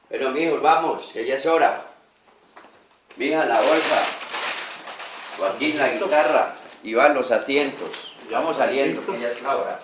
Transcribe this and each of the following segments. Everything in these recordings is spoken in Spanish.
Pero mijos, vamos, que ya es hora. Mija, la bolsa. Joaquín, la guitarra. Iván, los asientos. Vamos saliendo, que ya es la hora.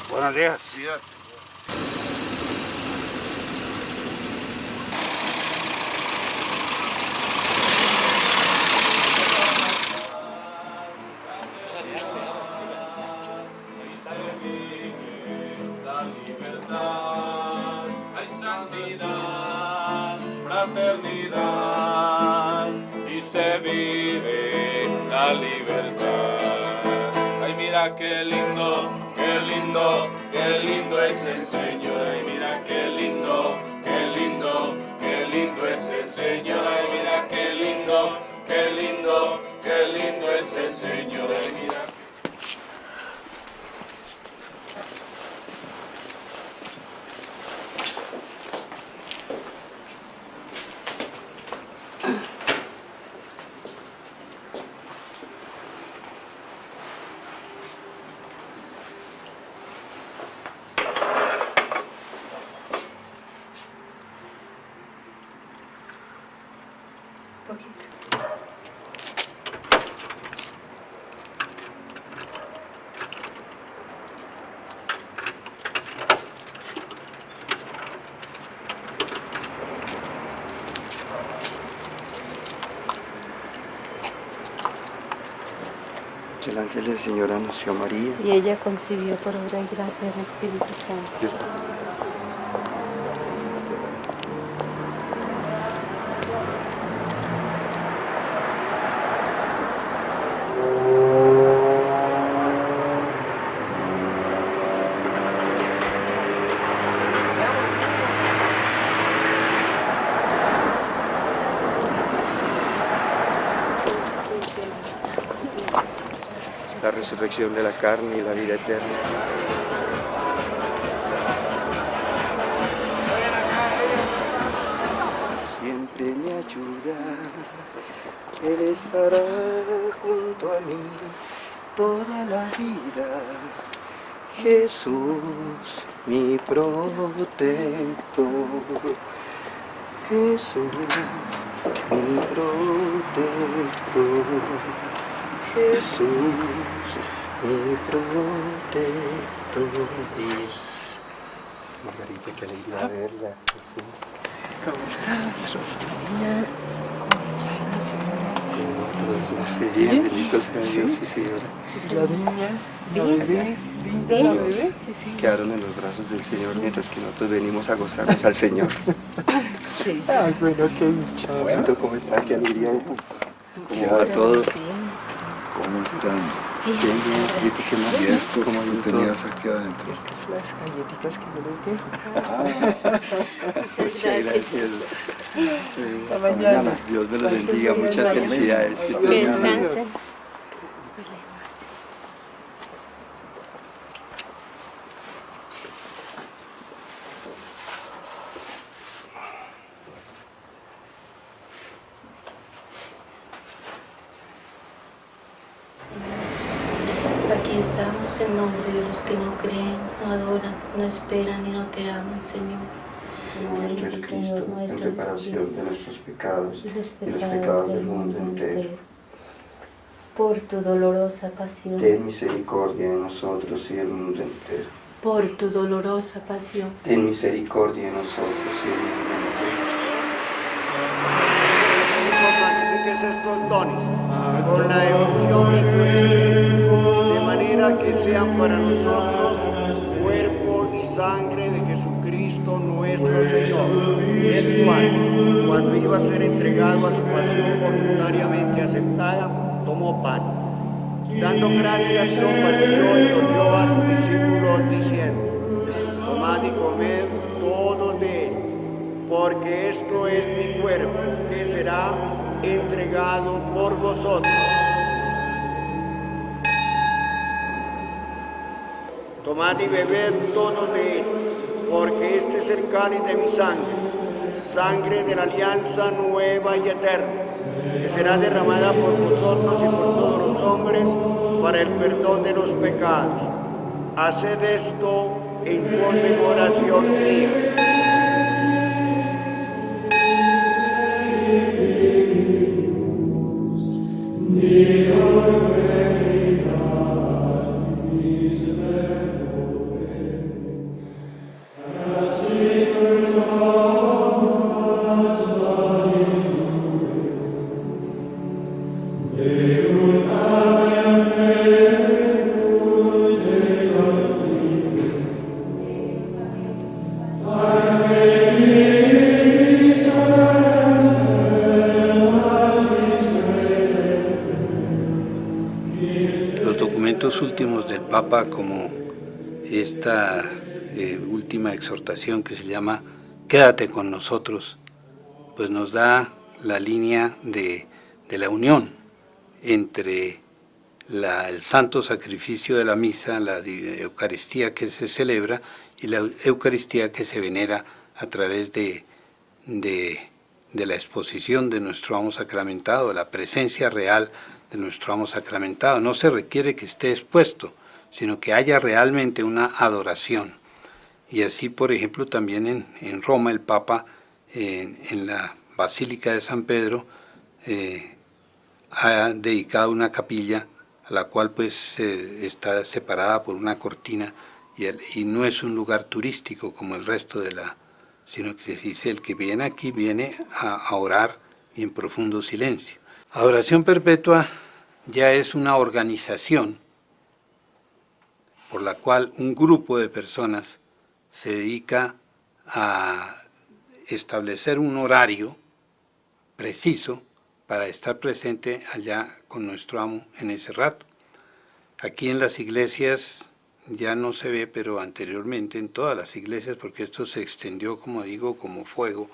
Buenos días. La libertad, hay santidad, fraternidad y se vive la libertad. Ay, mira qué lindo, qué lindo, qué lindo es el Señor. Ay, mira qué lindo, qué lindo, qué lindo es el Señor. Ay, mira qué lindo, qué lindo, qué lindo es el Señor. Ay, mira. El ángel del Señor anunció a María. Y ella concibió por obra y gracia del Espíritu Santo. La resurrección de la carne y la vida eterna. Siempre me ayuda, Él estará junto a mí toda la vida. Jesús, mi protector. Jesús, mi protector. Jesús, mi protector. Margarita, qué alegría verla. ¿Cómo estás, Rosalía? Sí, bien, bendito sea Dios, sí, señora. La niña, la bebé, linda la bebé. Sí, sí. Quedaron en los brazos del Señor mientras que nosotros venimos a gozarnos al Señor. Sí. Ay, bueno, qué dicha. Bueno, ¿cómo está? Qué alegría. ¿Cómo va todo? ¿Cómo están? Bien, bien. ¿Y tú qué más? ¿Y esto ¿Cómo que va todo? tenías aquí adentro? Estas son las galletitas que yo les dejo. Muchas gracias. Sí. Hasta mañana. Dios me los bendiga. Muchas felicidades. Que estén Que bien. descansen. Aquí estamos en nombre de los que no creen, no adoran, no esperan y no te aman, Señor. Señor Cristo, en reparación de nuestros pecados y los pecados del mundo entero. Por tu dolorosa pasión. Ten misericordia de nosotros y del mundo entero. Por tu dolorosa pasión. Ten misericordia de nosotros y del mundo entero. Santifiques estos dones con la efusión de tu Espíritu, de manera que sean para nosotros cuerpo y sangre de Jesucristo nuestro Señor, el cual, cuando iba a ser entregado a su pasión voluntariamente aceptada, tomó pan. Dando gracias, lo partió y lo dio a sus discípulos, diciendo: tomad y comed todos de él, porque esto es mi cuerpo que será entregado por vosotros. Tomad y bebed todos de él, porque este es el cáliz de mi sangre, sangre de la alianza nueva y eterna, que será derramada por vosotros y por todos los hombres para el perdón de los pecados. Haced esto en conmemoración mía. Últimos del Papa, como esta última exhortación que se llama Quédate con nosotros, pues nos da la línea de la unión entre el santo sacrificio de la misa, la Eucaristía que se celebra y la Eucaristía que se venera a través de la exposición de nuestro amo sacramentado, la presencia real de nuestro amo sacramentado. No se requiere que esté expuesto, sino que haya realmente una adoración. Y así, por ejemplo, también en Roma el Papa, en la Basílica de San Pedro, ha dedicado una capilla a la cual pues está separada por una cortina y no es un lugar turístico como el resto sino que dice el que viene aquí viene a orar y en profundo silencio. Adoración perpetua ya es una organización por la cual un grupo de personas se dedica a establecer un horario preciso para estar presente allá con nuestro amo en ese rato. Aquí en las iglesias ya no se ve, pero anteriormente en todas las iglesias, porque esto se extendió, como digo, como fuego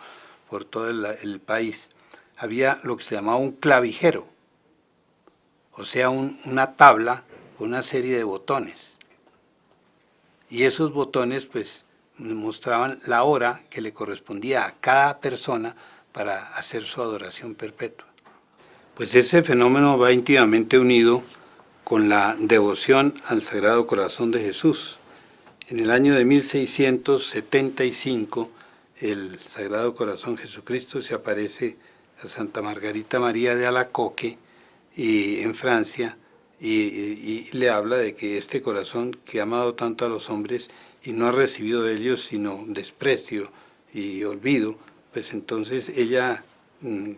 por todo el país, había lo que se llamaba un clavijero, o sea, una tabla con una serie de botones. Y esos botones pues mostraban la hora que le correspondía a cada persona para hacer su adoración perpetua. Pues ese fenómeno va íntimamente unido con la devoción al Sagrado Corazón de Jesús. En el año de 1675, el Sagrado Corazón Jesucristo se aparece a Santa Margarita María de Alacoque en Francia y le habla de que este corazón que ha amado tanto a los hombres y no ha recibido de ellos sino desprecio y olvido, pues entonces ella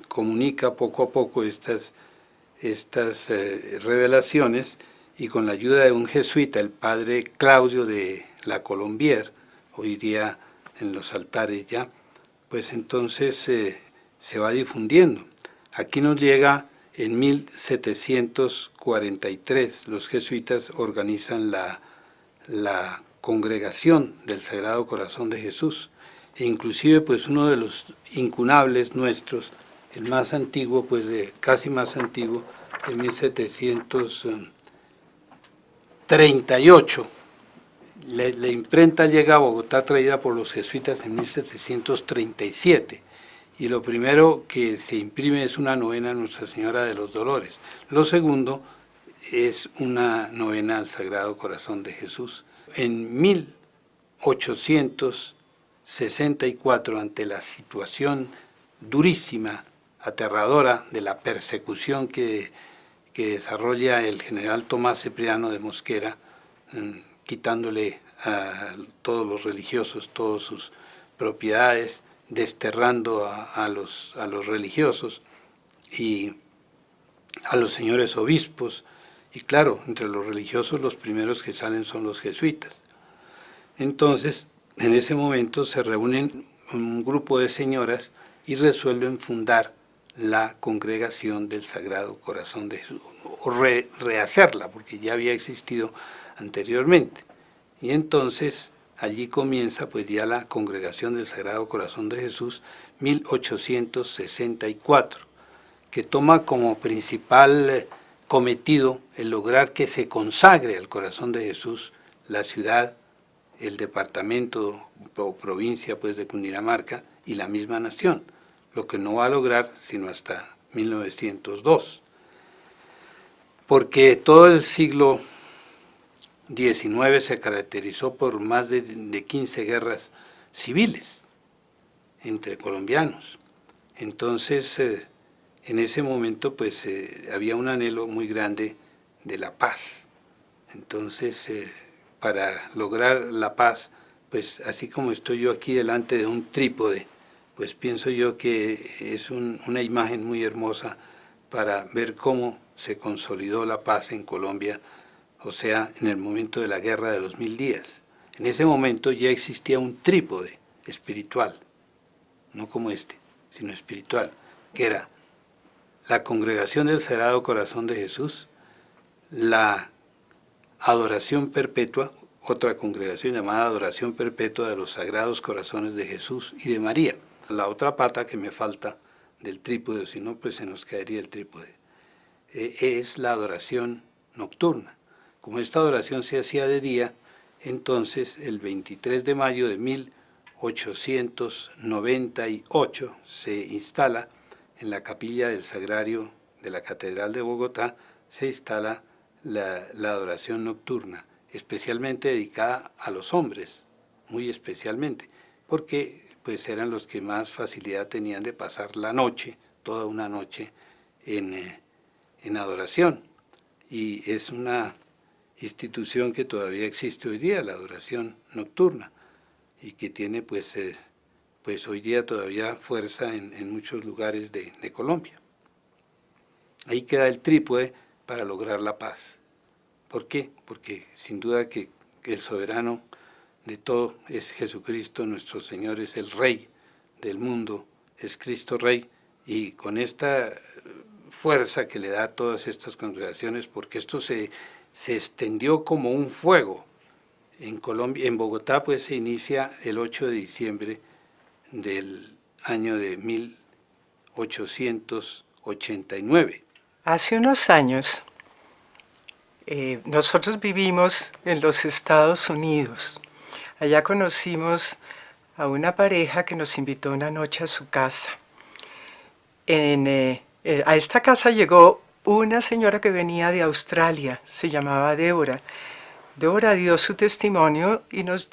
comunica poco a poco estas revelaciones y con la ayuda de un jesuita, el padre Claudio de la Colombière, hoy día en los altares ya, pues entonces se va difundiendo. Aquí nos llega en 1743, los jesuitas organizan la congregación del Sagrado Corazón de Jesús, e inclusive pues uno de los incunables nuestros, el más antiguo, pues casi más antiguo, de 1738. La imprenta llega a Bogotá traída por los jesuitas en 1737 y lo primero que se imprime es una novena a Nuestra Señora de los Dolores. Lo segundo es una novena al Sagrado Corazón de Jesús. En 1864, ante la situación durísima, aterradora de la persecución que desarrolla el general Tomás Cipriano de Mosquera, quitándole a todos los religiosos todas sus propiedades, desterrando a los religiosos y a los señores obispos, y claro, entre los religiosos los primeros que salen son los jesuitas. Entonces, en ese momento se reúnen un grupo de señoras y resuelven fundar la congregación del Sagrado Corazón de Jesús, o rehacerla, porque ya había existido anteriormente. Y entonces allí comienza pues ya la Congregación del Sagrado Corazón de Jesús, 1864, que toma como principal cometido el lograr que se consagre al corazón de Jesús la ciudad, el departamento o provincia pues de Cundinamarca y la misma nación, lo que no va a lograr sino hasta 1902, porque todo el siglo XIX se caracterizó por más de 15 guerras civiles entre colombianos. Entonces, en ese momento pues había un anhelo muy grande de la paz. Entonces, para lograr la paz, pues así como estoy yo aquí delante de un trípode, pues pienso yo que es una imagen muy hermosa para ver cómo se consolidó la paz en Colombia, o sea, en el momento de la Guerra de los 1000 días. En ese momento ya existía un trípode espiritual, no como este, sino espiritual, que era la Congregación del Sagrado Corazón de Jesús, la Adoración Perpetua, otra congregación llamada Adoración Perpetua de los Sagrados Corazones de Jesús y de María. La otra pata que me falta del trípode, si no pues se nos caería el trípode, es la adoración nocturna. Como esta adoración se hacía de día, entonces el 23 de mayo de 1898 se instala en la capilla del Sagrario de la Catedral de Bogotá, se instala la adoración nocturna, especialmente dedicada a los hombres, muy especialmente, porque pues eran los que más facilidad tenían de pasar la noche, toda una noche en adoración. Y es una institución que todavía existe hoy día, la adoración nocturna, y que tiene pues hoy día todavía fuerza en muchos lugares de Colombia. Ahí queda el trípode para lograr la paz. ¿Por qué? Porque sin duda que el soberano de todo es Jesucristo, nuestro Señor, es el Rey del mundo, es Cristo Rey, y con esta fuerza que le da a todas estas congregaciones, porque esto se extendió como un fuego. En Colombia, en Bogotá, pues se inicia el 8 de diciembre del año de 1889. Hace unos años, nosotros vivimos en los Estados Unidos. Allá conocimos a una pareja que nos invitó una noche a su casa. A esta casa llegó una señora que venía de Australia, se llamaba Débora. Débora dio su testimonio y nos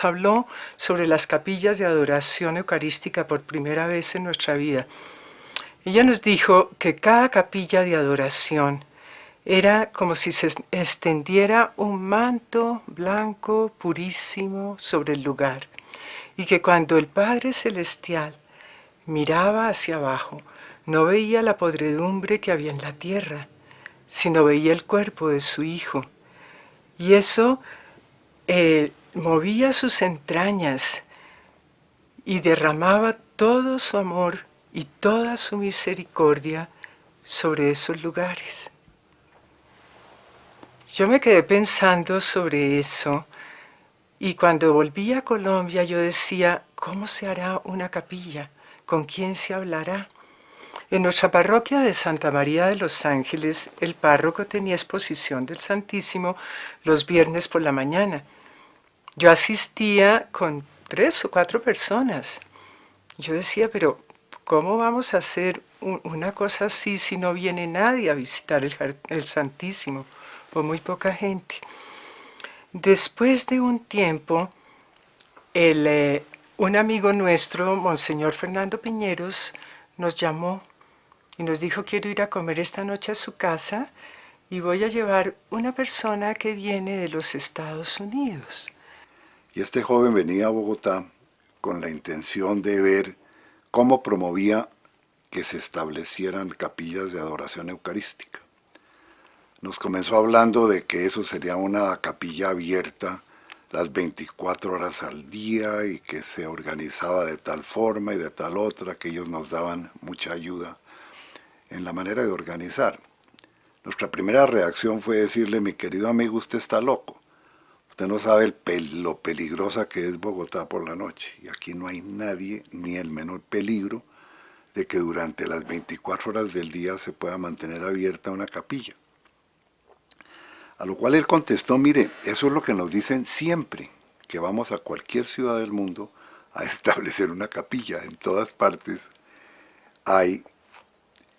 habló sobre las capillas de adoración eucarística por primera vez en nuestra vida. Ella nos dijo que cada capilla de adoración era como si se extendiera un manto blanco purísimo sobre el lugar, y que cuando el Padre Celestial miraba hacia abajo, no veía la podredumbre que había en la tierra, sino veía el cuerpo de su Hijo. Y eso movía sus entrañas y derramaba todo su amor y toda su misericordia sobre esos lugares. Yo me quedé pensando sobre eso, y cuando volví a Colombia yo decía, ¿cómo se hará una capilla? ¿Con quién se hablará? En nuestra parroquia de Santa María de los Ángeles, el párroco tenía exposición del Santísimo los viernes por la mañana. Yo asistía con 3 o 4 personas. Yo decía, pero ¿cómo vamos a hacer una cosa así si no viene nadie a visitar el Santísimo? O muy poca gente. Después de un tiempo, un amigo nuestro, Monseñor Fernando Piñeros, nos llamó y nos dijo, quiero ir a comer esta noche a su casa y voy a llevar una persona que viene de los Estados Unidos. Y este joven venía a Bogotá con la intención de ver cómo promovía que se establecieran capillas de adoración eucarística. Nos comenzó hablando de que eso sería una capilla abierta las 24 horas al día y que se organizaba de tal forma y de tal otra, que ellos nos daban mucha ayuda en la manera de organizar. Nuestra primera reacción fue decirle, mi querido amigo, usted está loco. Usted no sabe lo peligrosa que es Bogotá por la noche. Y aquí no hay nadie, ni el menor peligro, de que durante las 24 horas del día se pueda mantener abierta una capilla. A lo cual él contestó, mire, eso es lo que nos dicen siempre, que vamos a cualquier ciudad del mundo a establecer una capilla. En todas partes hay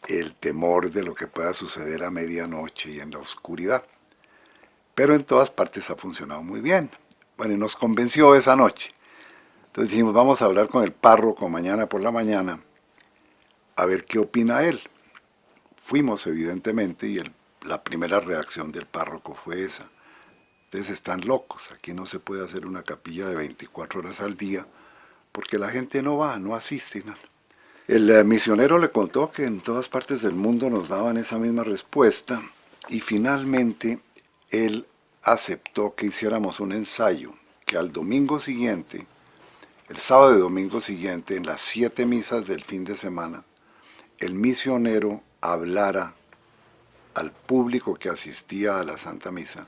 el temor de lo que pueda suceder a medianoche y en la oscuridad. Pero en todas partes ha funcionado muy bien. Bueno, y nos convenció esa noche. Entonces dijimos, vamos a hablar con el párroco mañana por la mañana, a ver qué opina él. Fuimos, evidentemente, y la primera reacción del párroco fue esa. Ustedes están locos, aquí no se puede hacer una capilla de 24 horas al día, porque la gente no va, no asiste. No. El misionero le contó que en todas partes del mundo nos daban esa misma respuesta, y finalmente él aceptó que hiciéramos un ensayo, que al domingo siguiente, el sábado y domingo siguiente, en las 7 misas del fin de semana, el misionero hablara al público que asistía a la Santa Misa,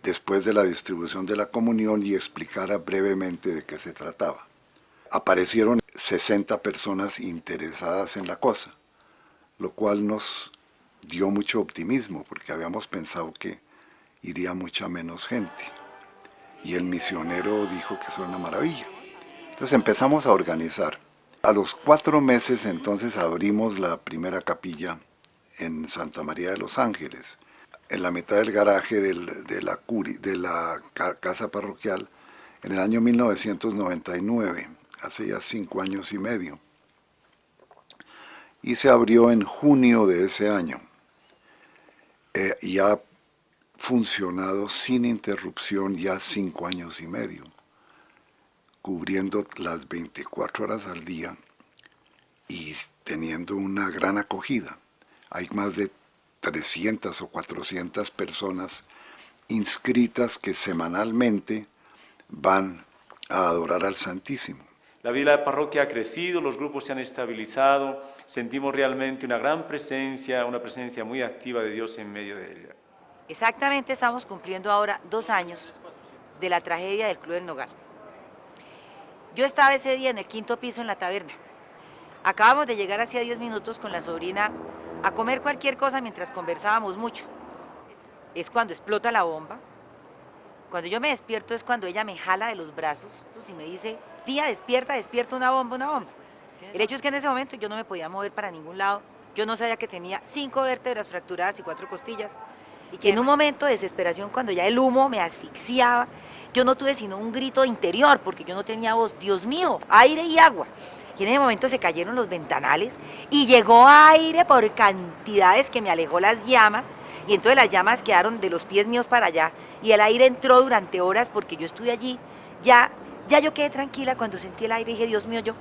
después de la distribución de la comunión, y explicara brevemente de qué se trataba. Aparecieron 60 personas interesadas en la cosa, lo cual nos dio mucho optimismo, porque habíamos pensado que iría mucha menos gente. Y el misionero dijo que eso era una maravilla. Entonces empezamos a organizar. A los 4 meses entonces abrimos la primera capilla en Santa María de los Ángeles, en la mitad del garaje de la casa parroquial, en el año 1999, hace ya 5 años y medio. Y se abrió en junio de ese año. Y ha funcionado sin interrupción ya 5 años y medio, cubriendo las 24 horas al día y teniendo una gran acogida. Hay más de 300 o 400 personas inscritas que semanalmente van a adorar al Santísimo. La vida de la parroquia ha crecido, los grupos se han estabilizado, sentimos realmente una gran presencia, una presencia muy activa de Dios en medio de ella. Exactamente, estamos cumpliendo ahora 2 años de la tragedia del Club del Nogal. Yo estaba ese día en el 5º piso en la taberna. Acabamos de llegar hacía 10 minutos con la sobrina a comer cualquier cosa mientras conversábamos mucho. Es cuando explota la bomba. Cuando yo me despierto es cuando ella me jala de los brazos, eso sí me dice, tía, despierta, despierta, una bomba, una bomba. El hecho es que en ese momento yo no me podía mover para ningún lado. Yo no sabía que tenía 5 vértebras fracturadas y 4 costillas. Y que en un momento de desesperación, cuando ya el humo me asfixiaba, yo no tuve sino un grito interior, porque yo no tenía voz. Dios mío, aire y agua. Y en ese momento se cayeron los ventanales y llegó aire por cantidades que me alejó las llamas. Y entonces las llamas quedaron de los pies míos para allá. Y el aire entró durante horas porque yo estuve allí. Ya yo quedé tranquila cuando sentí el aire y dije, Dios mío, yo.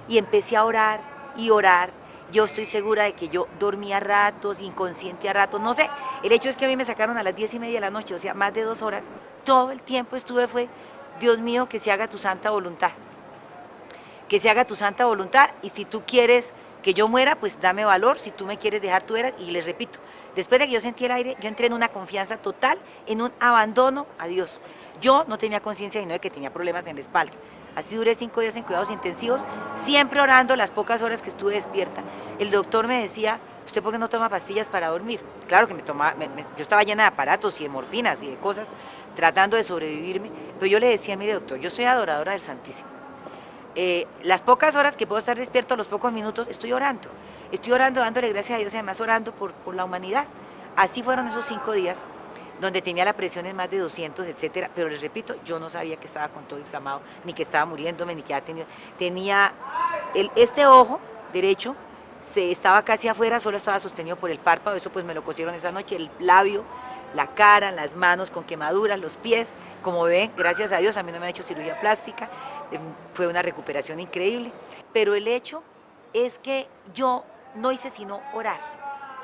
Y empecé a orar y orar. Yo estoy segura de que yo dormía a ratos, inconsciente a ratos, no sé. El hecho es que a mí me sacaron a las 10:30 de la noche, o sea, más de 2 horas. Todo el tiempo fue, Dios mío, que se haga tu santa voluntad. Que se haga tu santa voluntad, y si tú quieres que yo muera, pues dame valor, si tú me quieres dejar, tú eras. Y les repito, después de que yo sentí el aire, yo entré en una confianza total, en un abandono a Dios. Yo no tenía conciencia sino de que tenía problemas en la espalda. Así duré 5 días en cuidados intensivos, siempre orando las pocas horas que estuve despierta. El doctor me decía, ¿usted por qué no toma pastillas para dormir? Claro que yo estaba llena de aparatos y de morfinas y de cosas, tratando de sobrevivirme, pero yo le decía, mire doctor, yo soy adoradora del Santísimo. Las pocas horas que puedo estar despierto, los pocos minutos, estoy orando, dándole gracias a Dios y además orando por la humanidad. Así fueron esos 5 días, donde tenía la presión en más de 200, etcétera, pero les repito, yo no sabía que estaba con todo inflamado, ni que estaba muriéndome, ni que tenía este ojo derecho, estaba casi afuera, solo estaba sostenido por el párpado, eso pues me lo cosieron esa noche, el labio, la cara, las manos con quemaduras, los pies, como ven, gracias a Dios, a mí no me han hecho cirugía plástica, fue una recuperación increíble, pero el hecho es que yo no hice sino orar.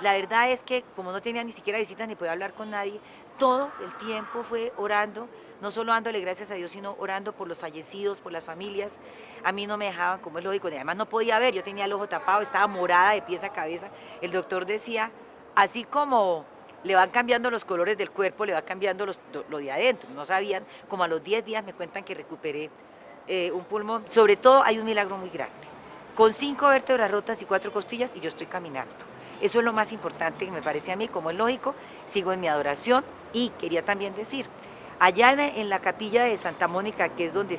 La verdad es que como no tenía ni siquiera visitas ni podía hablar con nadie, todo el tiempo fue orando, no solo dándole gracias a Dios, sino orando por los fallecidos, por las familias. A mí no me dejaban, como es lógico, y además no podía ver, yo tenía el ojo tapado, estaba morada de pies a cabeza. El doctor decía, así como le van cambiando los colores del cuerpo, le va cambiando lo de adentro. No sabían, como a los 10 días me cuentan que recuperé un pulmón. Sobre todo hay un milagro muy grande, con 5 vértebras rotas y 4 costillas, y yo estoy caminando. Eso es lo más importante que me parece a mí. Como es lógico, sigo en mi adoración. Y quería también decir, allá en la capilla de Santa Mónica, que es donde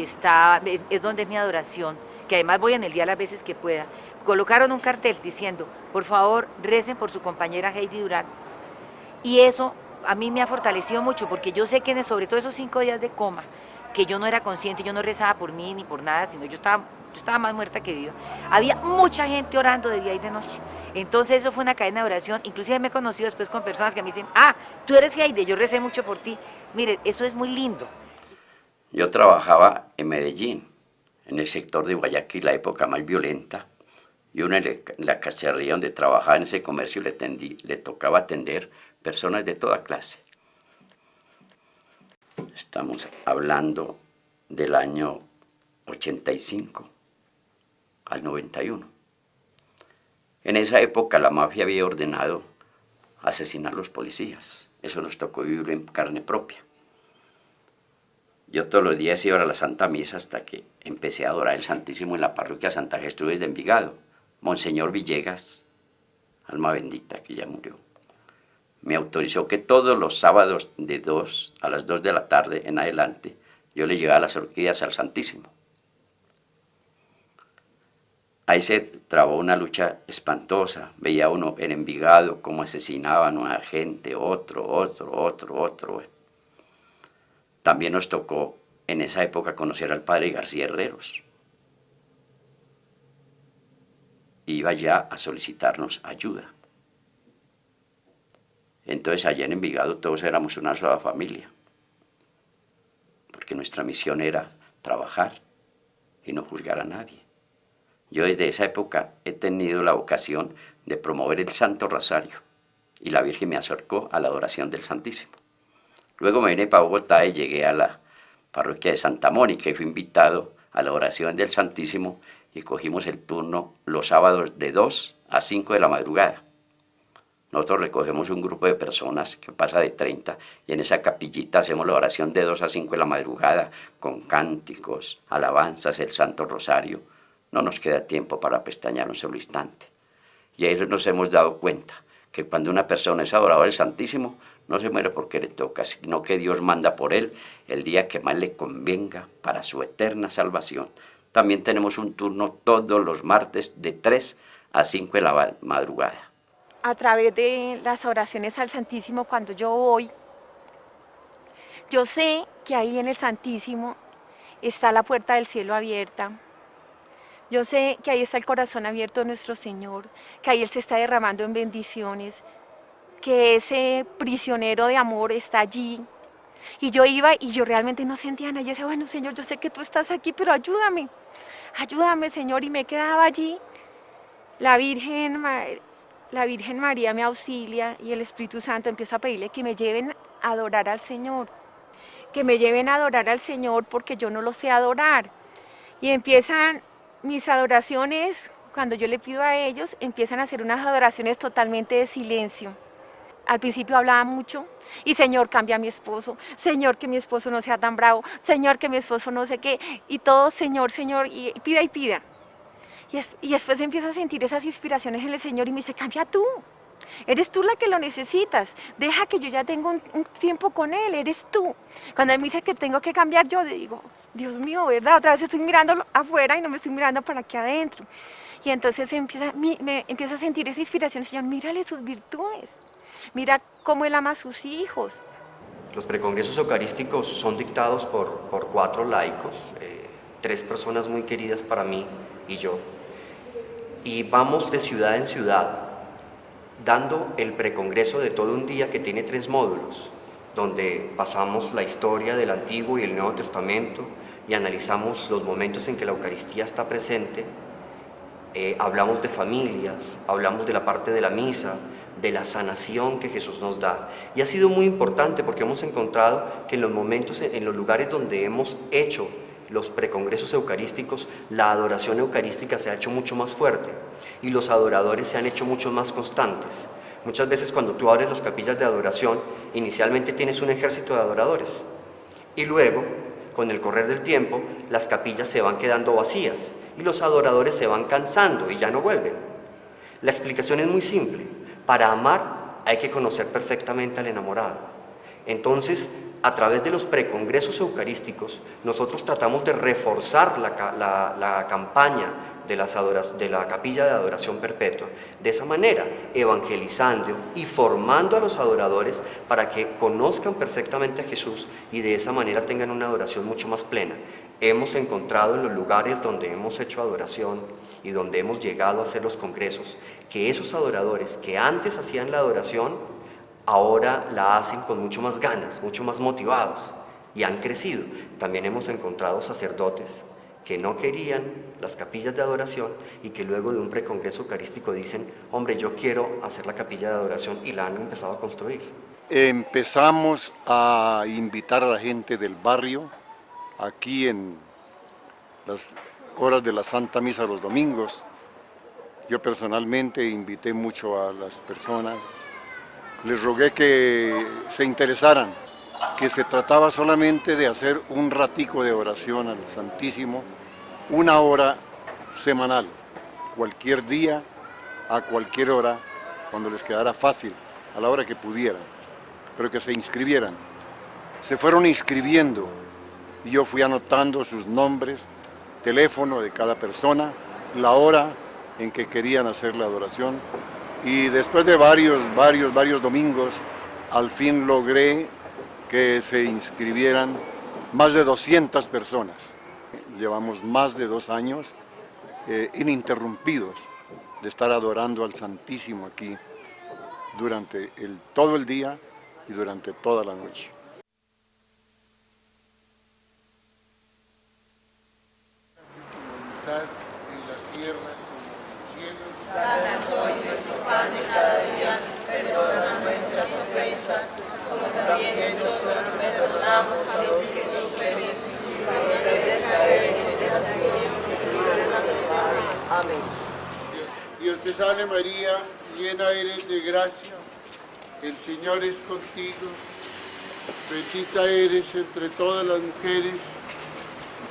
es mi adoración, que además voy en el día las veces que pueda, colocaron un cartel diciendo, por favor, recen por su compañera Heidi Durán. Y eso a mí me ha fortalecido mucho, porque yo sé que sobre todo esos 5 días de coma, que yo no era consciente, yo no rezaba por mí ni por nada, sino yo estaba más muerta que viva. Había mucha gente orando de día y de noche. Entonces eso fue una cadena de oración. Inclusive me he conocido después con personas que me dicen, tú eres Heidi, yo recé mucho por ti. Mire, eso es muy lindo. Yo trabajaba en Medellín, en el sector de Guayaquil, la época más violenta. Y uno en la cacharrería donde trabajaba en ese comercio le tocaba atender personas de toda clase. Estamos hablando del año 85 al 91. En esa época la mafia había ordenado asesinar a los policías. Eso nos tocó vivir en carne propia. Yo todos los días iba a la Santa Misa hasta que empecé a adorar el Santísimo en la parroquia Santa Gertrudis de Envigado. Monseñor Villegas, alma bendita que ya murió, me autorizó que todos los sábados a las 2 de la tarde en adelante yo le llevaba las orquídeas al Santísimo. Ahí se trabó una lucha espantosa. Veía uno en Envigado cómo asesinaban a una gente, otro. También nos tocó en esa época conocer al padre García Herreros. Iba ya a solicitarnos ayuda. Entonces allá en Envigado todos éramos una sola familia, porque nuestra misión era trabajar y no juzgar a nadie. Yo desde esa época he tenido la vocación de promover el Santo Rosario, y la Virgen me acercó a la adoración del Santísimo. Luego me vine para Bogotá y llegué a la parroquia de Santa Mónica y fui invitado a la oración del Santísimo, y cogimos el turno los sábados de 2 a 5 de la madrugada. Nosotros recogemos un grupo de personas que pasa de 30 y en esa capillita hacemos la oración de 2 a 5 de la madrugada con cánticos, alabanzas, el Santo Rosario. No nos queda tiempo para pestañear un solo instante. Y ahí nos hemos dado cuenta que cuando una persona es adoradora del Santísimo, no se muere porque le toca, sino que Dios manda por él el día que más le convenga para su eterna salvación. También tenemos un turno todos los martes de 3 a 5 de la madrugada. A través de las oraciones al Santísimo, cuando yo voy, yo sé que ahí en el Santísimo está la puerta del cielo abierta. Yo sé que ahí está el corazón abierto de nuestro Señor, que ahí Él se está derramando en bendiciones, que ese prisionero de amor está allí. Y yo iba y yo realmente no sentía nada. Yo decía, bueno, Señor, yo sé que tú estás aquí, pero ayúdame. Ayúdame, Señor. Y me quedaba allí. La Virgen María me auxilia y el Espíritu Santo empieza a pedirle que me lleven a adorar al Señor. Que me lleven a adorar al Señor porque yo no lo sé adorar. Y empiezan mis adoraciones, cuando yo le pido a ellos, empiezan a hacer unas adoraciones totalmente de silencio. Al principio hablaba mucho, y Señor, cambia a mi esposo, Señor, que mi esposo no sea tan bravo, Señor, que mi esposo no sé qué, y todo, Señor, Señor, y pida y pida. Y después empieza a sentir esas inspiraciones en el Señor y me dice, cambia tú, eres tú la que lo necesitas, deja que yo ya tengo un tiempo con Él, eres tú. Cuando Él me dice que tengo que cambiar, yo digo, Dios mío, ¿verdad? Otra vez estoy mirando afuera y no me estoy mirando para aquí adentro. Y entonces me empieza a sentir esa inspiración, Señor, mírale sus virtudes. Mira cómo Él ama a sus hijos. Los precongresos eucarísticos son dictados por 4 laicos, 3 personas muy queridas para mí y yo. Y vamos de ciudad en ciudad, dando el precongreso de todo un día que tiene 3 módulos, donde pasamos la historia del Antiguo y el Nuevo Testamento y analizamos los momentos en que la Eucaristía está presente. Hablamos de familias, hablamos de la parte de la misa, de la sanación que Jesús nos da. Y ha sido muy importante porque hemos encontrado que en los momentos, en los lugares donde hemos hecho los precongresos eucarísticos, la adoración eucarística se ha hecho mucho más fuerte y los adoradores se han hecho mucho más constantes. Muchas veces cuando tú abres las capillas de adoración, inicialmente tienes un ejército de adoradores y luego, con el correr del tiempo, las capillas se van quedando vacías y los adoradores se van cansando y ya no vuelven. La explicación es muy simple. Para amar hay que conocer perfectamente al enamorado. Entonces, a través de los precongresos eucarísticos, nosotros tratamos de reforzar la campaña de la capilla de adoración perpetua, de esa manera, evangelizando y formando a los adoradores para que conozcan perfectamente a Jesús y de esa manera tengan una adoración mucho más plena. Hemos encontrado en los lugares donde hemos hecho adoración y donde hemos llegado a hacer los congresos, que esos adoradores que antes hacían la adoración, ahora la hacen con mucho más ganas, mucho más motivados y han crecido. También hemos encontrado sacerdotes que no querían las capillas de adoración y que luego de un precongreso eucarístico dicen, hombre, yo quiero hacer la capilla de adoración y la han empezado a construir. Empezamos a invitar a la gente del barrio, aquí en las horas de la Santa Misa los domingos. Yo personalmente invité mucho a las personas, les rogué que se interesaran, que se trataba solamente de hacer un ratico de oración al Santísimo, 1 hora semanal, cualquier día, a cualquier hora, cuando les quedara fácil, a la hora que pudieran, pero que se inscribieran. Se fueron inscribiendo y yo fui anotando sus nombres, teléfono de cada persona, la hora en que querían hacer la adoración y después de varios domingos, al fin logré que se inscribieran más de 200 personas. Llevamos más de 2 años ininterrumpidos de estar adorando al Santísimo aquí durante todo el día y durante toda la noche. En la tierra como en el cielo. Danos hoy nuestro pan de cada día, perdona nuestras ofensas, como también nosotros perdonamos a los que nos ofenden, y no nos dejes caer en tentación, y líbranos del mal. Amén. Dios te salve María, llena eres de gracia, el Señor es contigo, bendita eres entre todas las mujeres,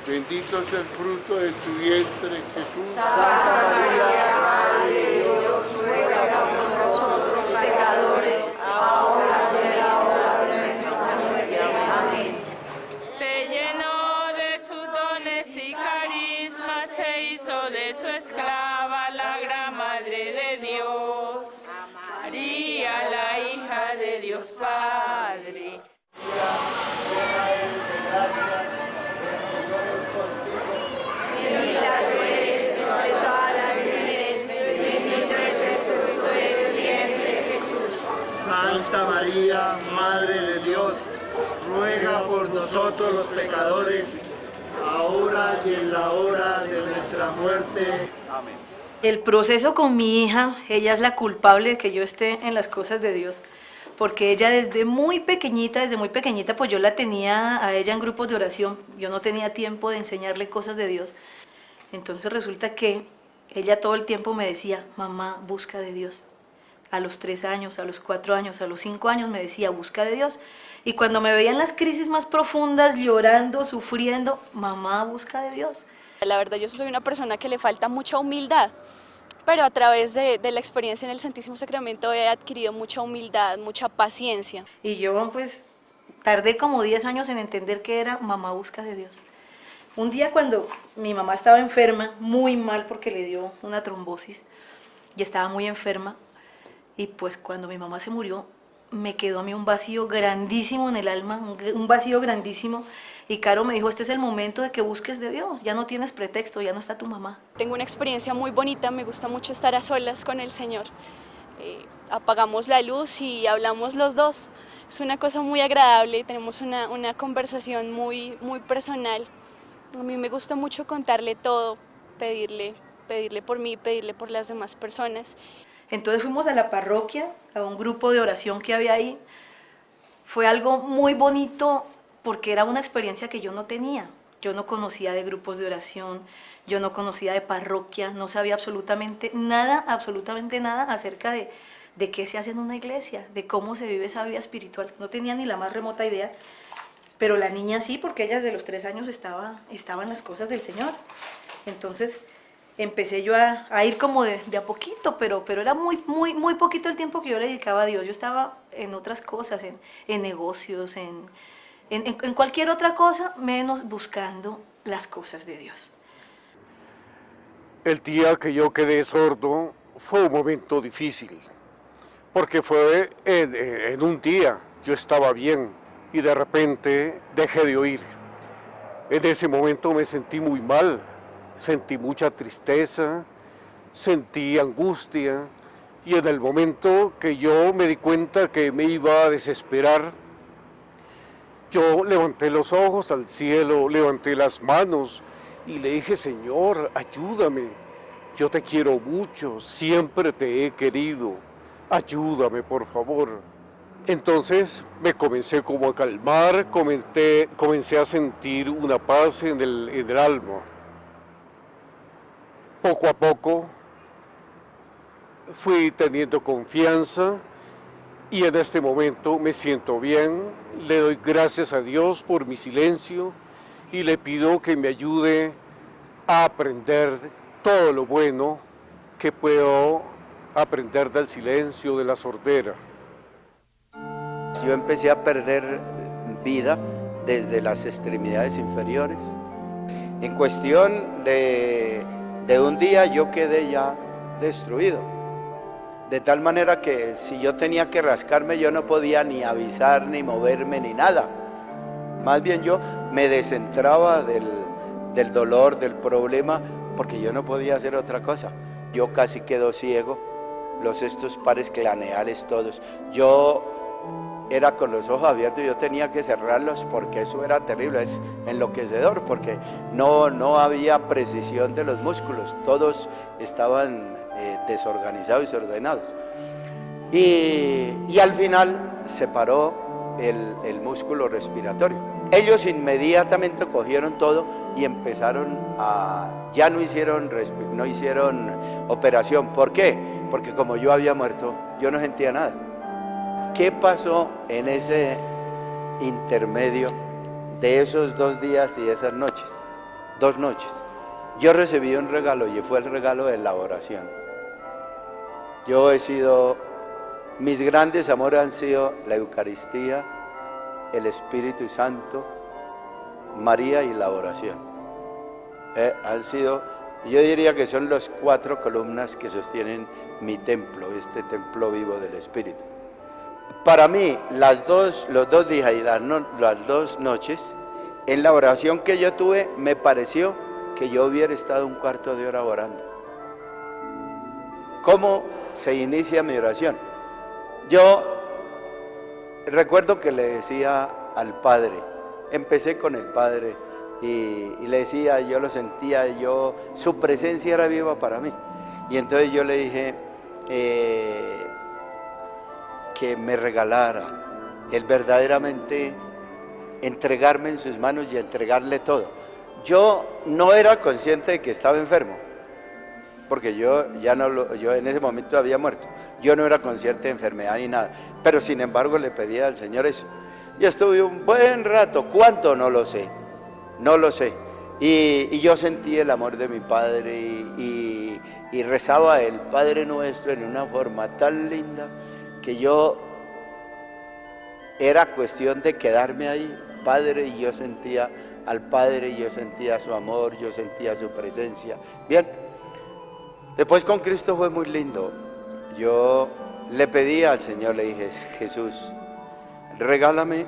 bendito es el fruto de tu vientre, Jesús. Santa María, Madre de Dios, ruega por nosotros pecadores, ahora y en la hora de nuestra muerte. Amén. Te llenó de sus dones y carismas, se hizo de su esclava la gran Madre de Dios. María, la hija de Dios Padre. Santa María, Madre de Dios, ruega por nosotros los pecadores, ahora y en la hora de nuestra muerte. Amén. El proceso con mi hija, ella es la culpable de que yo esté en las cosas de Dios, porque ella desde muy pequeñita, pues yo la tenía a ella en grupos de oración, yo no tenía tiempo de enseñarle cosas de Dios. Entonces resulta que ella todo el tiempo me decía, mamá, busca de Dios. A los 3 años, a los 4 años, a los 5 años me decía, busca de Dios. Y cuando me veía en las crisis más profundas, llorando, sufriendo, mamá, busca de Dios. La verdad, yo soy una persona que le falta mucha humildad, pero a través de la experiencia en el Santísimo Sacramento he adquirido mucha humildad, mucha paciencia. Y yo pues tardé como 10 años en entender que era mamá, busca de Dios. Un día cuando mi mamá estaba enferma, muy mal porque le dio una trombosis y estaba muy enferma, y pues cuando mi mamá se murió, me quedó a mí un vacío grandísimo en el alma, un vacío grandísimo. Y Caro me dijo, este es el momento de que busques de Dios, ya no tienes pretexto, ya no está tu mamá. Tengo una experiencia muy bonita, me gusta mucho estar a solas con el Señor. Apagamos la luz y hablamos los dos. Es una cosa muy agradable, tenemos una conversación muy personal. A mí me gusta mucho contarle todo, pedirle por mí, pedirle por las demás personas. Entonces fuimos a la parroquia, a un grupo de oración que había ahí. Fue algo muy bonito porque era una experiencia que yo no tenía. Yo no conocía de grupos de oración, yo no conocía de parroquia, no sabía absolutamente nada acerca de qué se hace en una iglesia, de cómo se vive esa vida espiritual. No tenía ni la más remota idea, pero la niña sí, porque ella desde los 3 años estaba en las cosas del Señor. Entonces empecé yo a ir como de a poquito, pero era muy poquito el tiempo que yo le dedicaba a Dios. Yo estaba en otras cosas, en negocios, en cualquier otra cosa, menos buscando las cosas de Dios. El día que yo quedé sordo fue un momento difícil, porque fue en un día, yo estaba bien y de repente dejé de oír. En ese momento me sentí muy mal, sentí mucha tristeza, sentí angustia, y en el momento que yo me di cuenta que me iba a desesperar, yo levanté los ojos al cielo, levanté las manos y le dije: Señor, ayúdame, yo te quiero mucho, siempre te he querido, ayúdame por favor. Entonces me comencé como a calmar, comencé a sentir una paz en el alma. Poco a poco fui teniendo confianza y en este momento me siento bien. Le doy gracias a Dios por mi silencio y le pido que me ayude a aprender todo lo bueno que puedo aprender del silencio, de la sordera. Yo empecé a perder vida desde las extremidades inferiores. En cuestión de un día yo quedé ya destruido. De tal manera que si yo tenía que rascarme, yo no podía ni avisar, ni moverme, ni nada. Más bien yo me descentraba del dolor, del problema, porque yo no podía hacer otra cosa. Yo casi quedo ciego, estos pares craneales todos. Yo era con los ojos abiertos, yo tenía que cerrarlos porque eso era terrible, es enloquecedor, porque no había precisión de los músculos, todos estaban desorganizados y desordenados. Y al final se paró el músculo respiratorio. Ellos inmediatamente cogieron todo y empezaron ya no hicieron operación. ¿Por qué? Porque como yo había muerto, yo no sentía nada. ¿Qué pasó en ese intermedio de esos 2 días y esas noches? 2 noches. Yo recibí un regalo y fue el regalo de la oración. Mis grandes amores han sido la Eucaristía, el Espíritu Santo, María y la oración. Yo diría que son las 4 columnas que sostienen mi templo, este templo vivo del Espíritu. Para mí, los 2 días y las 2 noches, en la oración que yo tuve, me pareció que yo hubiera estado 1/4 de hora orando. ¿Cómo se inicia mi oración? Yo recuerdo que le decía al Padre, empecé con el Padre y le decía, yo lo sentía, su presencia era viva para mí. Y entonces yo le dije que me regalara, él verdaderamente entregarme en sus manos y entregarle todo. Yo no era consciente de que estaba enfermo, porque yo en ese momento había muerto. Yo no era consciente de enfermedad ni nada, pero sin embargo le pedía al Señor eso. Yo estuve un buen rato, ¿cuánto? No lo sé, y yo sentí el amor de mi Padre y rezaba el Padre Nuestro en una forma tan linda que era cuestión de quedarme ahí, Padre, y yo sentía al Padre, y yo sentía su amor, yo sentía su presencia. Bien, después con Cristo fue muy lindo. Yo le pedí al Señor, le dije, Jesús, regálame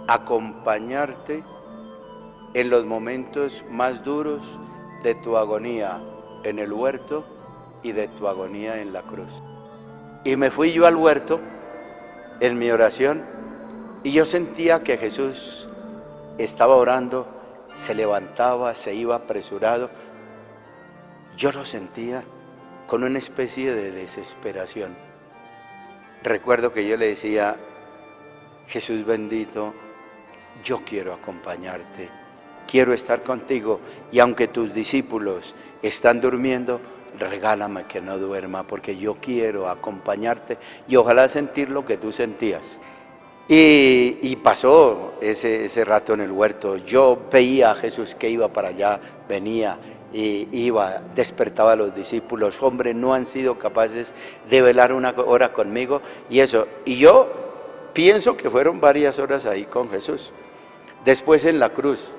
acompañarte en los momentos más duros de tu agonía en el huerto y de tu agonía en la cruz. Y me fui yo al huerto en mi oración y yo sentía que Jesús estaba orando, se levantaba, se iba apresurado. Yo lo sentía con una especie de desesperación. Recuerdo que yo le decía, Jesús bendito, yo quiero acompañarte, quiero estar contigo, y aunque tus discípulos están durmiendo, regálame que no duerma, porque yo quiero acompañarte y ojalá sentir lo que tú sentías. Y pasó ese rato en el huerto. Yo veía a Jesús que iba para allá, venía, y iba, despertaba a los discípulos. Hombre, no han sido capaces de velar una hora conmigo, y eso. Y yo pienso que fueron varias horas ahí con Jesús. Después en la cruz,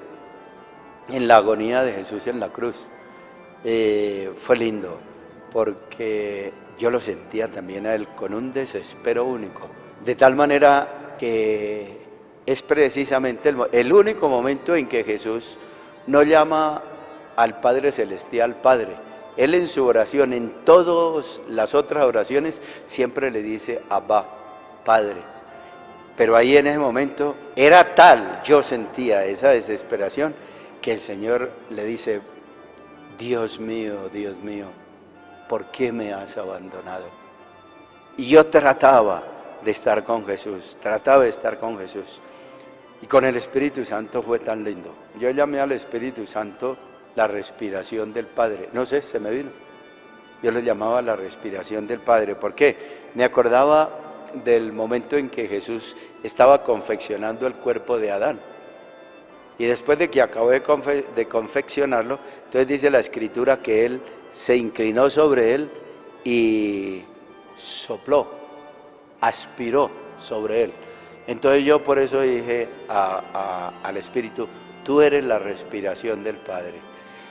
en la agonía de Jesús en la cruz, fue lindo, porque yo lo sentía también a él con un desespero único, de tal manera que es precisamente el único momento en que Jesús no llama al Padre Celestial Padre. Él en su oración, en todas las otras oraciones, siempre le dice Abba, Padre. Pero ahí en ese momento era tal, yo sentía esa desesperación, que el Señor le dice, Dios mío, ¿por qué me has abandonado? Y yo trataba de estar con Jesús, y con el Espíritu Santo fue tan lindo. Yo llamé al Espíritu Santo la respiración del Padre, no sé, se me vino. Yo lo llamaba la respiración del Padre. ¿Por qué? Me acordaba del momento en que Jesús estaba confeccionando el cuerpo de Adán. Y después de que acabó de confeccionarlo, entonces dice la Escritura que él se inclinó sobre él y sopló, aspiró sobre él. Entonces yo por eso dije al Espíritu, tú eres la respiración del Padre.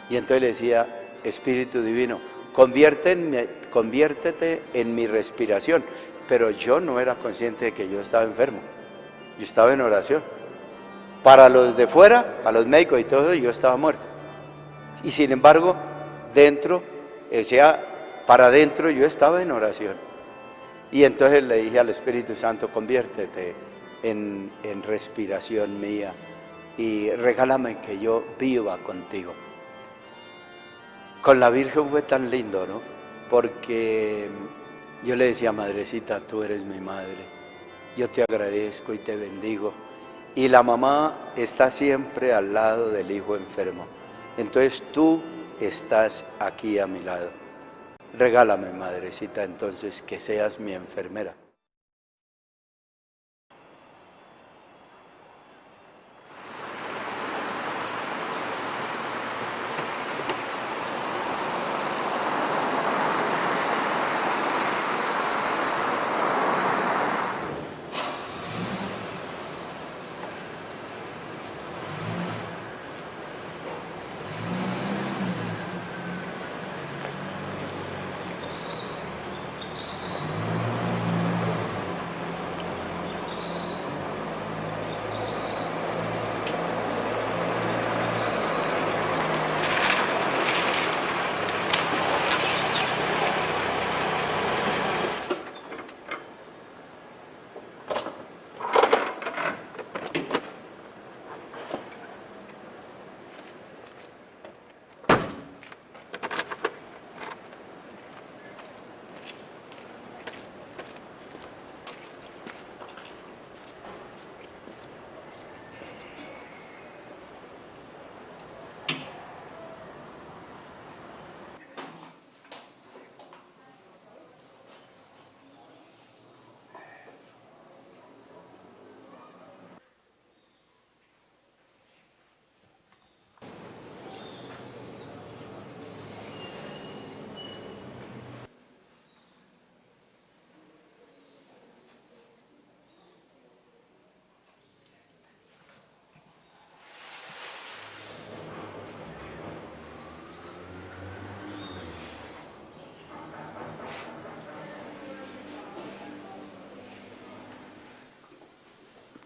Y entonces le decía, Espíritu Divino, conviértete en mi respiración. Pero yo no era consciente de que yo estaba enfermo, yo estaba en oración. Para los de fuera, para los médicos y todo eso, yo estaba muerto. Y sin embargo, para adentro yo estaba en oración. Y entonces le dije al Espíritu Santo, conviértete en respiración mía y regálame que yo viva contigo. Con la Virgen fue tan lindo, ¿no? Porque yo le decía, madrecita, tú eres mi madre, yo te agradezco y te bendigo. Y la mamá está siempre al lado del hijo enfermo. Entonces tú estás aquí a mi lado. Regálame, madrecita, entonces que seas mi enfermera.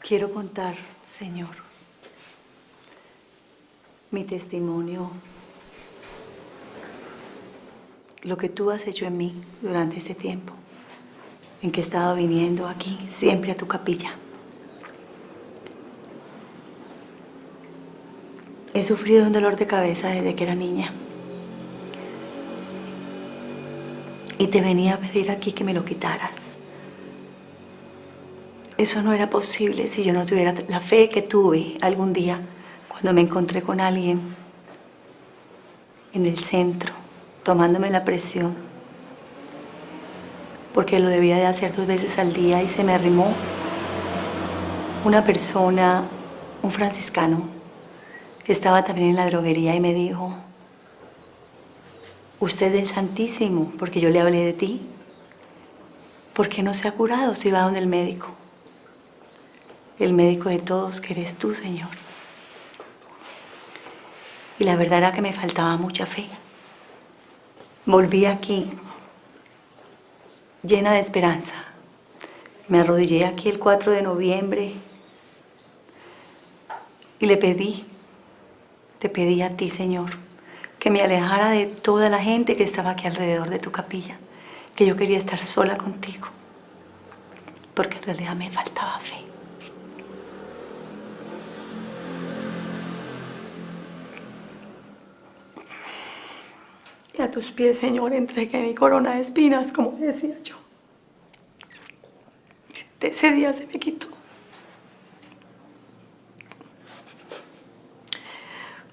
Quiero contar, Señor, mi testimonio, lo que tú has hecho en mí durante este tiempo, en que he estado viniendo aquí, siempre a tu capilla. He sufrido un dolor de cabeza desde que era niña. Y te venía a pedir aquí que me lo quitaras. Eso no era posible si yo no tuviera la fe que tuve algún día cuando me encontré con alguien en el centro tomándome la presión, porque lo debía de hacer 2 veces al día y se me arrimó una persona, un franciscano, que estaba también en la droguería y me dijo, usted es del Santísimo, porque yo le hablé de ti. ¿Por qué no se ha curado si va donde el médico? El médico de todos, que eres tú, Señor. Y la verdad era que me faltaba mucha fe. Volví aquí llena de esperanza. Me arrodillé aquí el 4 de noviembre y le pedí, te pedí a ti, Señor, que me alejara de toda la gente que estaba aquí alrededor de tu capilla, que yo quería estar sola contigo, porque en realidad me faltaba fe. Y a tus pies, Señor, entregué mi corona de espinas, como decía yo. De ese día se me quitó.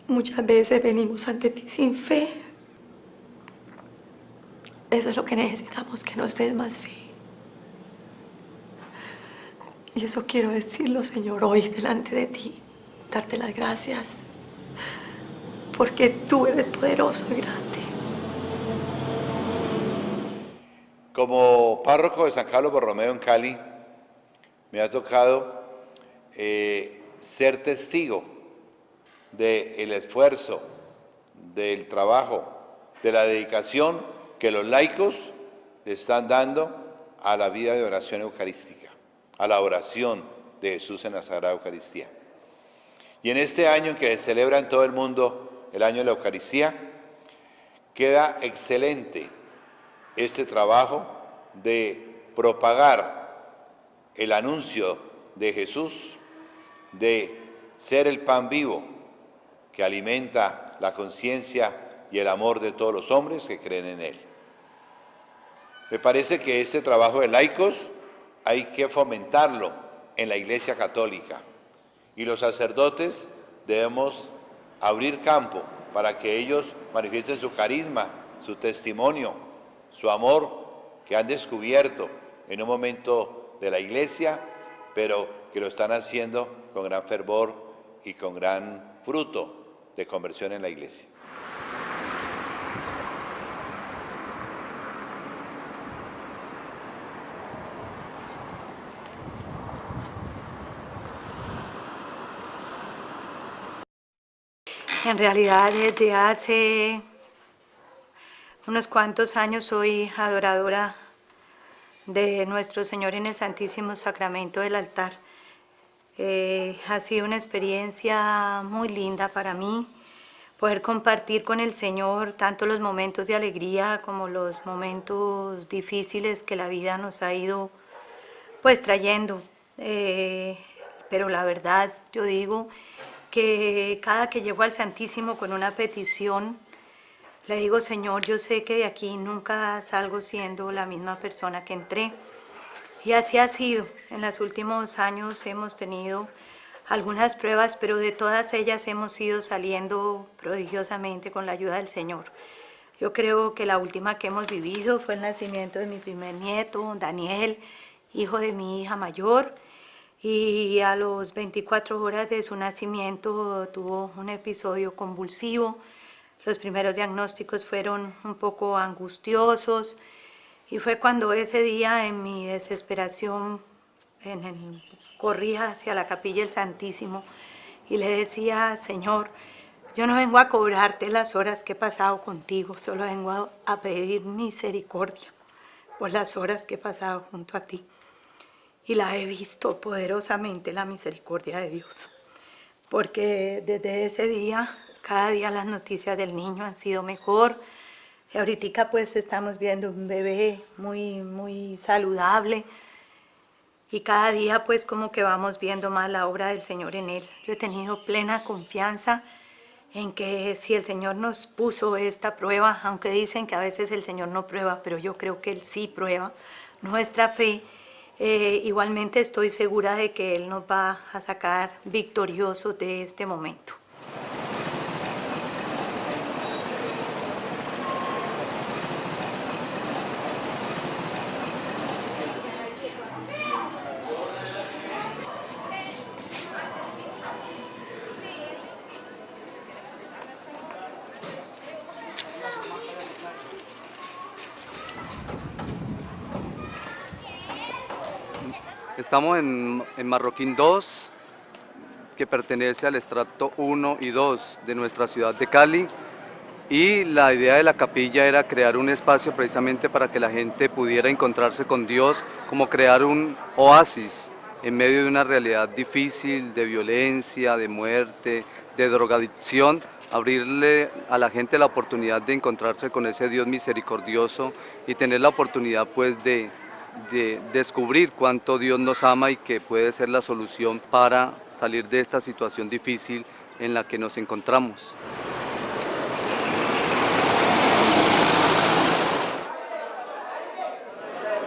Muchas veces venimos ante ti sin fe. Eso es lo que necesitamos, que nos des más fe. Y eso quiero decirlo, Señor, hoy delante de ti. Darte las gracias, porque tú eres poderoso y grande. Como párroco de San Carlos Borromeo en Cali, me ha tocado ser testigo del esfuerzo, del trabajo, de la dedicación que los laicos le están dando a la vida de oración eucarística, a la oración de Jesús en la Sagrada Eucaristía. Y en este año en que se celebra en todo el mundo el año de la Eucaristía, queda excelente este trabajo de propagar el anuncio de Jesús, de ser el pan vivo que alimenta la conciencia y el amor de todos los hombres que creen en Él. Me parece que este trabajo de laicos hay que fomentarlo en la Iglesia Católica y los sacerdotes debemos abrir campo para que ellos manifiesten su carisma, su testimonio, su amor que han descubierto en un momento de la Iglesia, pero que lo están haciendo con gran fervor y con gran fruto de conversión en la Iglesia. En realidad, desde hace unos cuantos años soy adoradora de Nuestro Señor en el Santísimo Sacramento del altar. Ha sido una experiencia muy linda para mí poder compartir con el Señor tanto los momentos de alegría como los momentos difíciles que la vida nos ha ido pues trayendo. Pero la verdad, yo digo que cada que llego al Santísimo con una petición, le digo, Señor, yo sé que de aquí nunca salgo siendo la misma persona que entré. Y así ha sido. En los últimos años hemos tenido algunas pruebas, pero de todas ellas hemos ido saliendo prodigiosamente con la ayuda del Señor. Yo creo que la última que hemos vivido fue el nacimiento de mi primer nieto, Daniel, hijo de mi hija mayor, y a los 24 horas de su nacimiento tuvo un episodio convulsivo. Los primeros diagnósticos fueron un poco angustiosos y fue cuando ese día en mi desesperación corría hacia la capilla del Santísimo y le decía, Señor, yo no vengo a cobrarte las horas que he pasado contigo, solo vengo a pedir misericordia por las horas que he pasado junto a ti. Y la he visto poderosamente, la misericordia de Dios, porque desde ese día, cada día las noticias del niño han sido mejor. Y ahorita pues estamos viendo un bebé muy saludable y cada día pues como que vamos viendo más la obra del Señor en él. Yo he tenido plena confianza en que si el Señor nos puso esta prueba, aunque dicen que a veces el Señor no prueba, pero yo creo que Él sí prueba nuestra fe, igualmente estoy segura de que Él nos va a sacar victoriosos de este momento. Estamos en Marroquín 2, que pertenece al estrato 1 y 2 de nuestra ciudad de Cali, y la idea de la capilla era crear un espacio precisamente para que la gente pudiera encontrarse con Dios, como crear un oasis en medio de una realidad difícil, de violencia, de muerte, de drogadicción, abrirle a la gente la oportunidad de encontrarse con ese Dios misericordioso y tener la oportunidad pues de descubrir cuánto Dios nos ama y que puede ser la solución para salir de esta situación difícil en la que nos encontramos.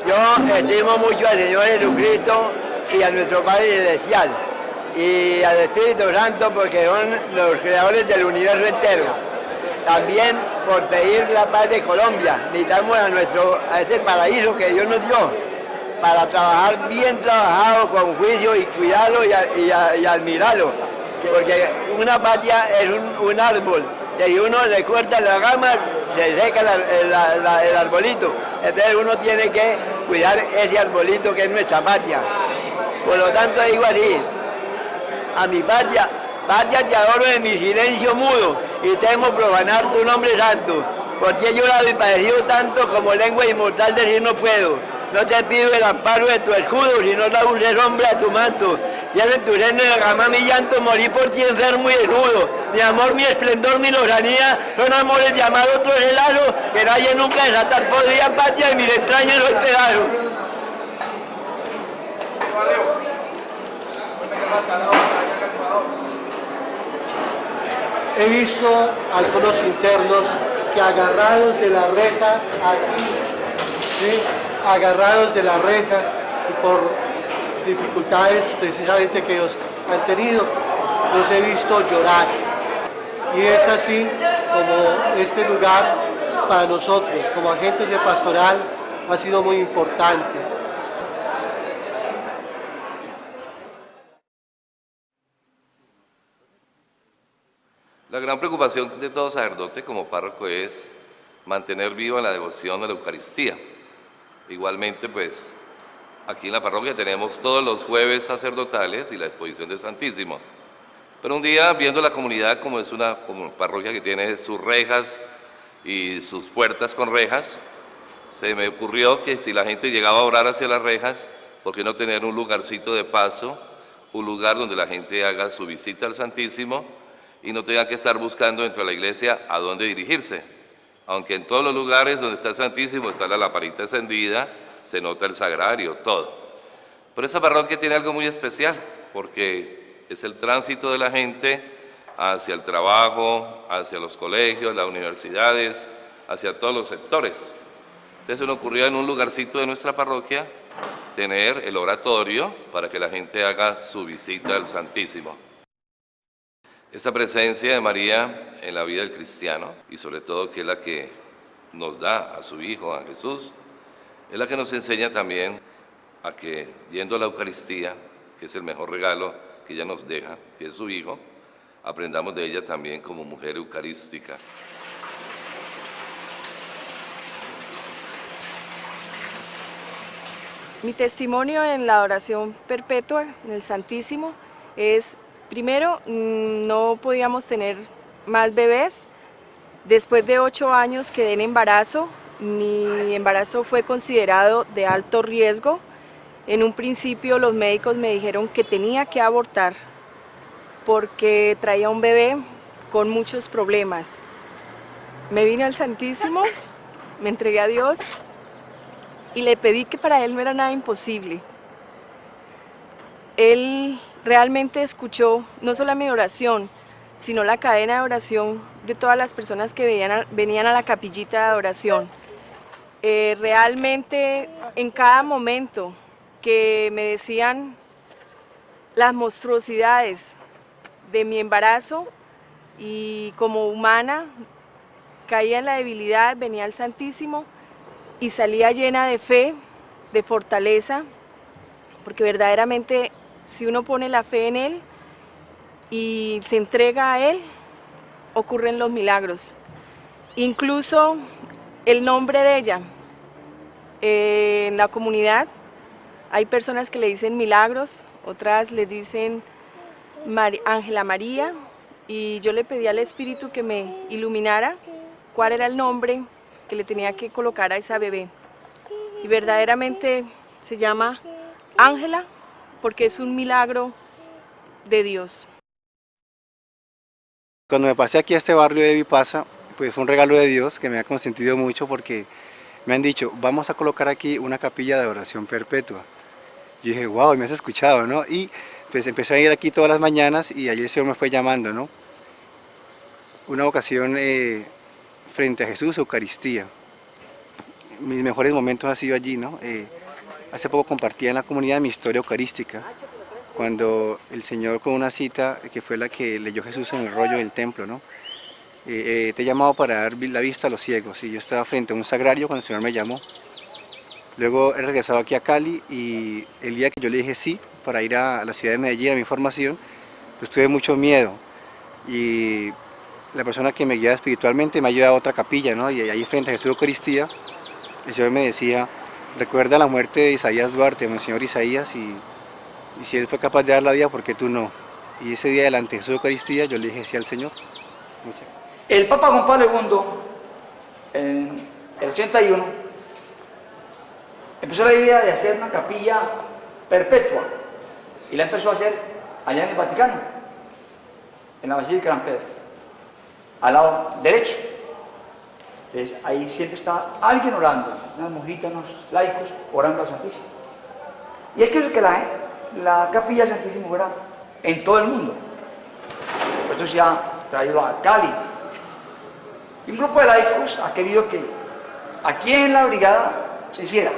Yo estimo mucho al Señor Jesucristo y a nuestro Padre Celestial y al Espíritu Santo porque son los creadores del universo entero. También por pedir la paz de Colombia, necesitamos a este paraíso que Dios nos dio para trabajar bien trabajado, con juicio y cuidarlo y admirarlo. Porque una patria es un árbol, que si uno le corta la rama, se seca el arbolito. Entonces uno tiene que cuidar ese arbolito que es nuestra patria. Por lo tanto digo así, a mi patria, patria te adoro en mi silencio mudo y temo profanar tu nombre santo. Por ti he llorado y padecido tanto como lengua inmortal decir no puedo. No te pido el amparo de tu escudo, sino la dulce sombra de tu manto. Ya en tu seno derramá mi llanto, morí por ti enfermo y desnudo. Mi amor, mi esplendor, mi lozanía, son amores de amar otros helados, que nadie nunca desatar podría, patria de mis entrañas los pedazos. He visto algunos internos que agarrados de la reja aquí, ¿sí? Agarrados de la reja y por dificultades precisamente que ellos han tenido, los he visto llorar. Y es así como este lugar para nosotros, como agentes de pastoral, ha sido muy importante. La gran preocupación de todo sacerdote como párroco es mantener viva la devoción a la Eucaristía. Igualmente, pues, aquí en la parroquia tenemos todos los jueves sacerdotales y la exposición del Santísimo. Pero un día, viendo la comunidad como es una parroquia que tiene sus rejas y sus puertas con rejas, se me ocurrió que si la gente llegaba a orar hacia las rejas, ¿por qué no tener un lugarcito de paso, un lugar donde la gente haga su visita al Santísimo y no tenga que estar buscando dentro de la iglesia a dónde dirigirse? Aunque en todos los lugares donde está el Santísimo está la lamparita encendida, se nota el sagrario, todo. Pero esa parroquia tiene algo muy especial, porque es el tránsito de la gente hacia el trabajo, hacia los colegios, las universidades, hacia todos los sectores. Entonces se nos ocurrió en un lugarcito de nuestra parroquia tener el oratorio para que la gente haga su visita al Santísimo. Esta presencia de María en la vida del cristiano, y sobre todo que es la que nos da a su Hijo, a Jesús, es la que nos enseña también a que, yendo a la Eucaristía, que es el mejor regalo que ella nos deja, que es su Hijo, aprendamos de ella también como mujer eucarística. Mi testimonio en la adoración perpetua, en el Santísimo, es, primero, no podíamos tener más bebés. Después de 8 años quedé en embarazo. Mi embarazo fue considerado de alto riesgo. En un principio los médicos me dijeron que tenía que abortar porque traía un bebé con muchos problemas. Me vine al Santísimo, me entregué a Dios y le pedí que para Él no era nada imposible. Él realmente escuchó no solo mi oración, sino la cadena de oración de todas las personas que venían a la capillita de adoración. Realmente en cada momento que me decían las monstruosidades de mi embarazo y como humana caía en la debilidad, venía al Santísimo y salía llena de fe, de fortaleza, porque verdaderamente si uno pone la fe en Él y se entrega a Él, ocurren los milagros. Incluso el nombre de ella en la comunidad Hay personas que le dicen Milagros, otras le dicen Ángela María, y yo le pedí al Espíritu que me iluminara cuál era el nombre que le tenía que colocar a esa bebé. Y verdaderamente se llama Ángela porque es un milagro de Dios. Cuando me pasé aquí a este barrio de Vipasa, pues fue un regalo de Dios que me ha consentido mucho porque me han dicho, vamos a colocar aquí una capilla de adoración perpetua. Yo dije, wow, me has escuchado, ¿no? Y pues empecé a ir aquí todas las mañanas y allí el Señor me fue llamando, ¿no? Una ocasión frente a Jesús, Eucaristía. Mis mejores momentos han sido allí, ¿no? Hace poco compartía en la comunidad mi historia eucarística, cuando el Señor con una cita que fue la que leyó Jesús en el rollo del templo, ¿no? Te he llamado para dar la vista a los ciegos, y yo estaba frente a un sagrario cuando el Señor me llamó. Luego he regresado aquí a Cali y el día que yo le dije sí para ir a la ciudad de Medellín a mi formación, pues tuve mucho miedo, y la persona que me guiaba espiritualmente me ha llevado a otra capilla, ¿no? Y ahí frente a Jesús Eucaristía, el Señor me decía, recuerda la muerte de Isaías Duarte, Monseñor Isaías, y si él fue capaz de dar la vida, ¿por qué tú no? Y ese día delante de Jesús Eucaristía yo le dije sí al Señor. El Papa Juan Pablo II, en el 81, empezó la idea de hacer una capilla perpetua, y la empezó a hacer allá en el Vaticano, en la Basílica de San Pedro, al lado derecho. Entonces, ahí siempre está alguien orando, unas monjitas, unos laicos orando al Santísimo. Y es que la capilla del Santísimo fuera en todo el mundo. Esto se ha traído a Cali. Y un grupo de laicos ha querido que aquí en la brigada se hiciera.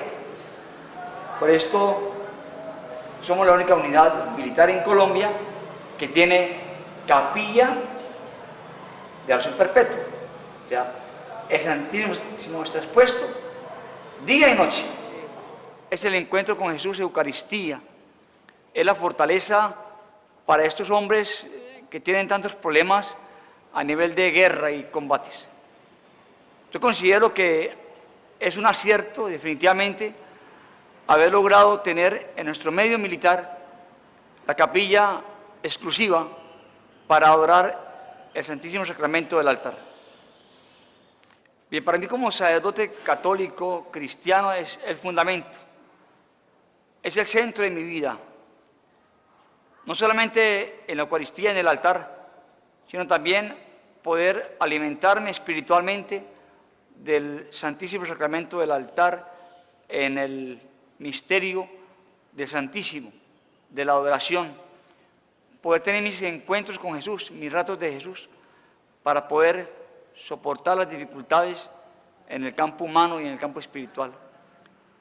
Por esto somos la única unidad militar en Colombia que tiene capilla de oración perpetua. O sea, el Santísimo está expuesto día y noche. Es el encuentro con Jesús, Eucaristía. Es la fortaleza para estos hombres que tienen tantos problemas a nivel de guerra y combates. Yo considero que es un acierto, definitivamente, haber logrado tener en nuestro medio militar la capilla exclusiva para adorar el Santísimo Sacramento del altar. Bien, para mí como sacerdote católico, cristiano, es el fundamento, es el centro de mi vida. No solamente en la Eucaristía, en el altar, sino también poder alimentarme espiritualmente del Santísimo Sacramento del altar en el misterio del Santísimo, de la adoración, poder tener mis encuentros con Jesús, mis ratos de Jesús, para poder soportar las dificultades en el campo humano y en el campo espiritual.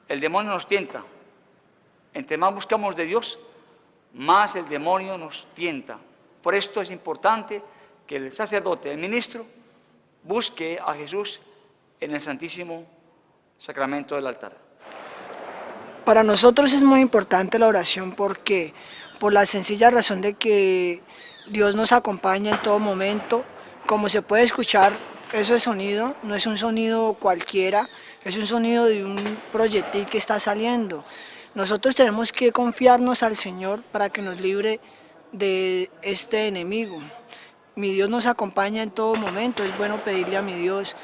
El demonio nos tienta. Entre más buscamos de Dios, más el demonio nos tienta. Por esto es importante que el sacerdote, el ministro, busque a Jesús en el Santísimo Sacramento del altar. Para nosotros es muy importante la oración porque por la sencilla razón de que Dios nos acompaña en todo momento. Como se puede escuchar, ese sonido no es un sonido cualquiera, es un sonido de un proyectil que está saliendo. Nosotros tenemos que confiarnos al Señor para que nos libre de este enemigo. Mi Dios nos acompaña en todo momento, es bueno pedirle a mi Dios.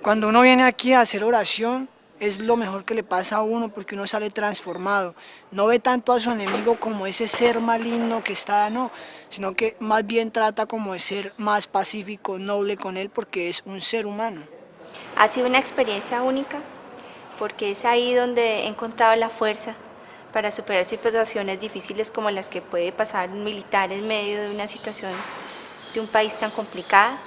Cuando uno viene aquí a hacer oración, es lo mejor que le pasa a uno porque uno sale transformado. No ve tanto a su enemigo como ese ser maligno que está, no, sino que más bien trata como de ser más pacífico, noble con él porque es un ser humano. Ha sido una experiencia única porque es ahí donde he encontrado la fuerza para superar situaciones difíciles como las que puede pasar un militar en medio de una situación de un país tan complicada.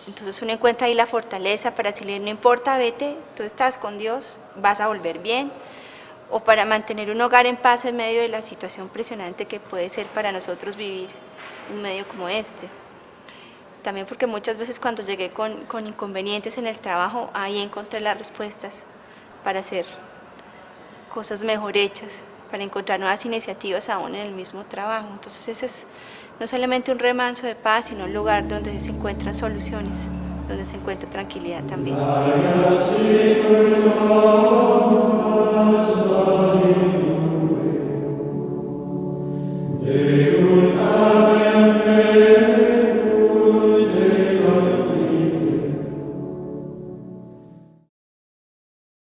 Entonces uno encuentra ahí la fortaleza para decirle, no importa, vete, tú estás con Dios, vas a volver bien, o para mantener un hogar en paz en medio de la situación presionante que puede ser para nosotros vivir un medio como este. También porque muchas veces cuando llegué con inconvenientes en el trabajo, ahí encontré las respuestas para hacer cosas mejor hechas, para encontrar nuevas iniciativas aún en el mismo trabajo. Entonces ese es no solamente un remanso de paz, sino un lugar donde se encuentran soluciones, donde se encuentra tranquilidad también.